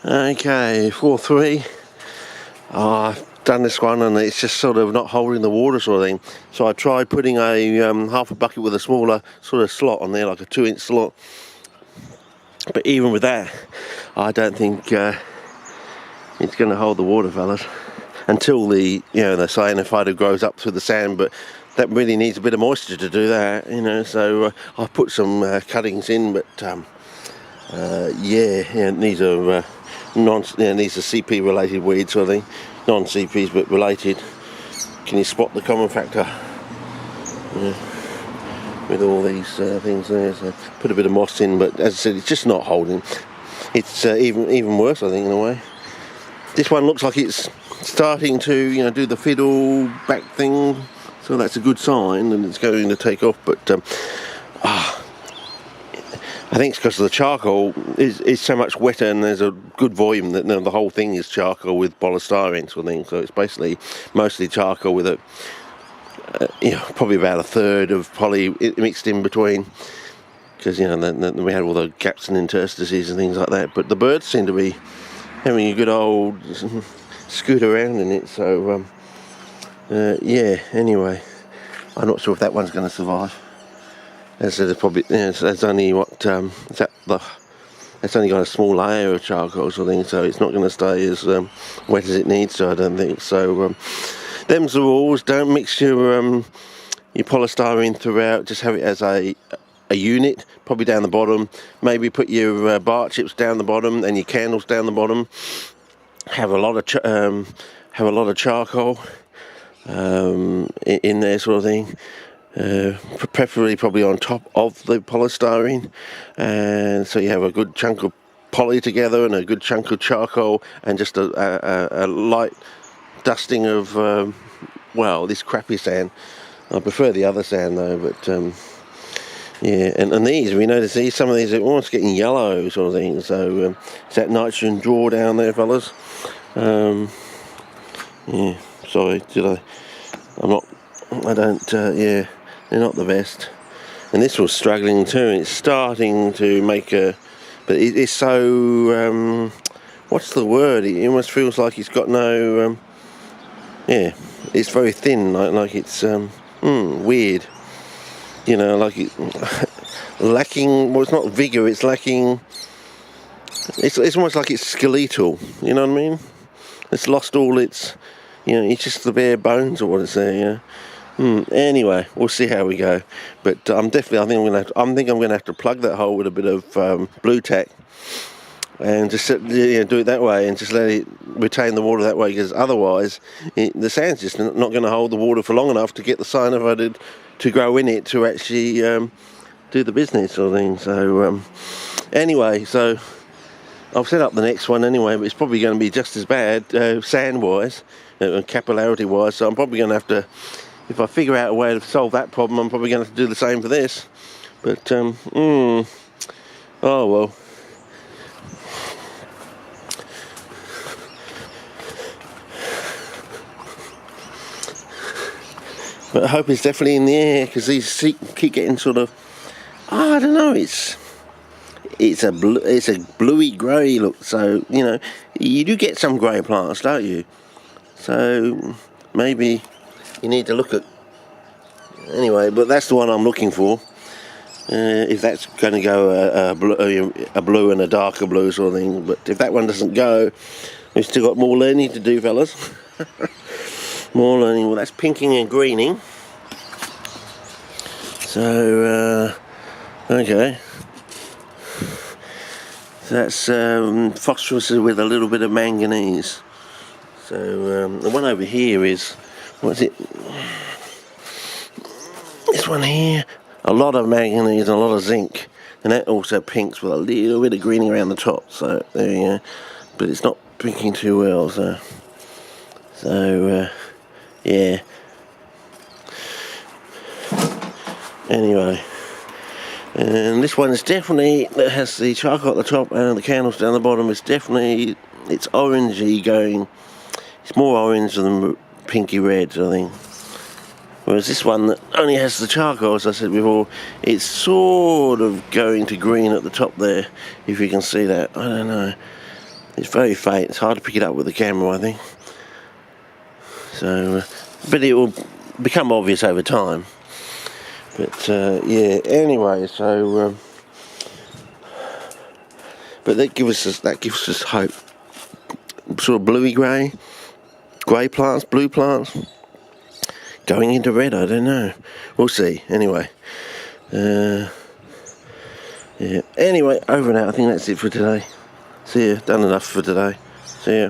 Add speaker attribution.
Speaker 1: Okay, 4-3. I've done this one and it's just sort of not holding the water sort of thing. So I tried putting a half a bucket with a smaller sort of slot on there, like a 2-inch slot. But even with that, I don't think it's going to hold the water, fellas. Until the cyanophyta grows up through the sand, but that really needs a bit of moisture to do that, So I've put some cuttings in, but these are these are CP related weeds sort of thing, non-CPs but related. Can you spot the common factor? With all these things there. So put a bit of moss in, but as I said, it's just not holding. It's even worse, I think, in a way. This one looks like it's starting to do the fiddle back thing, so that's a good sign, and it's going to take off. But I think it's because the charcoal is so much wetter, and there's a good volume that the whole thing is charcoal with polystyrene sort of thing. So it's basically mostly charcoal with probably about a third of poly mixed in between, because we had all the gaps and interstices and things like that. But the birds seem to be having a good old scoot around in it. So anyway, I'm not sure if that one's going to survive. As I said, it's probably it's only it's only got a small layer of charcoal sort of thing, so it's not going to stay as wet as it needs to, I don't think. So them's the rules. Don't mix your polystyrene throughout. Just have it as a unit, probably down the bottom. Maybe put your bark chips down the bottom and your candles down the bottom. Have a lot of charcoal in there, sort of thing. Preferably probably on top of the polystyrene, and so you have a good chunk of poly together and a good chunk of charcoal and just a light dusting of this crappy sand. I prefer the other sand though, but and these, we notice some of these are almost getting yellow sort of thing. So it's that nitrogen draw down there, fellas. Sorry, they're not the best. And this was struggling too. It's starting to make but it's so, what's the word? It almost feels like it's got no, it's very thin, like it's weird. Like it lacking, well, it's not vigor, it's lacking, it's almost like it's skeletal, you know what I mean? It's lost all its, it's just the bare bones or what it's there, Anyway, we'll see how we go. But I think I'm gonna have to plug that hole with a bit of blue tack, and just do it that way, and just let it retain the water that way. Because otherwise, the sand's just not going to hold the water for long enough to get the cyanophyta to grow in it to actually do the business sort of thing. So anyway, so I'll set up the next one anyway, but it's probably going to be just as bad sand-wise and capillarity-wise. So I'm probably going to have to. If I figure out a way to solve that problem, I'm probably going to have to do the same for this. But, oh well. But I hope it's definitely in the air, because these keep getting sort of, I don't know, it's a bluey grey look. So, you do get some grey plants, don't you? So, maybe you need to look at, anyway, but that's the one I'm looking for. If that's going to go a blue and a darker blue sort of thing. But if that one doesn't go, we've still got more learning to do, fellas. More learning. Well, that's pinking and greening. So, okay. So that's phosphorus with a little bit of manganese. So the one over here is, what's it? This one here, a lot of manganese and a lot of zinc, and that also pinks with a little bit of greening around the top. So there you go, but it's not pinking too well. So yeah. Anyway, and this one is definitely, that has the charcoal at the top and the candles down the bottom. It's orangey going. It's more orange than pinky red, I think. Whereas this one that only has the charcoal, as I said before, it's sort of going to green at the top there, if you can see that. I don't know. It's very faint. It's hard to pick it up with the camera, I think. So, but it will become obvious over time. But yeah. Anyway, so but that gives us hope. Sort of bluey grey plants, blue plants, going into red. I don't know. We'll see. Anyway. Yeah. Anyway, over and out. I think that's it for today. See ya. Done enough for today. See ya.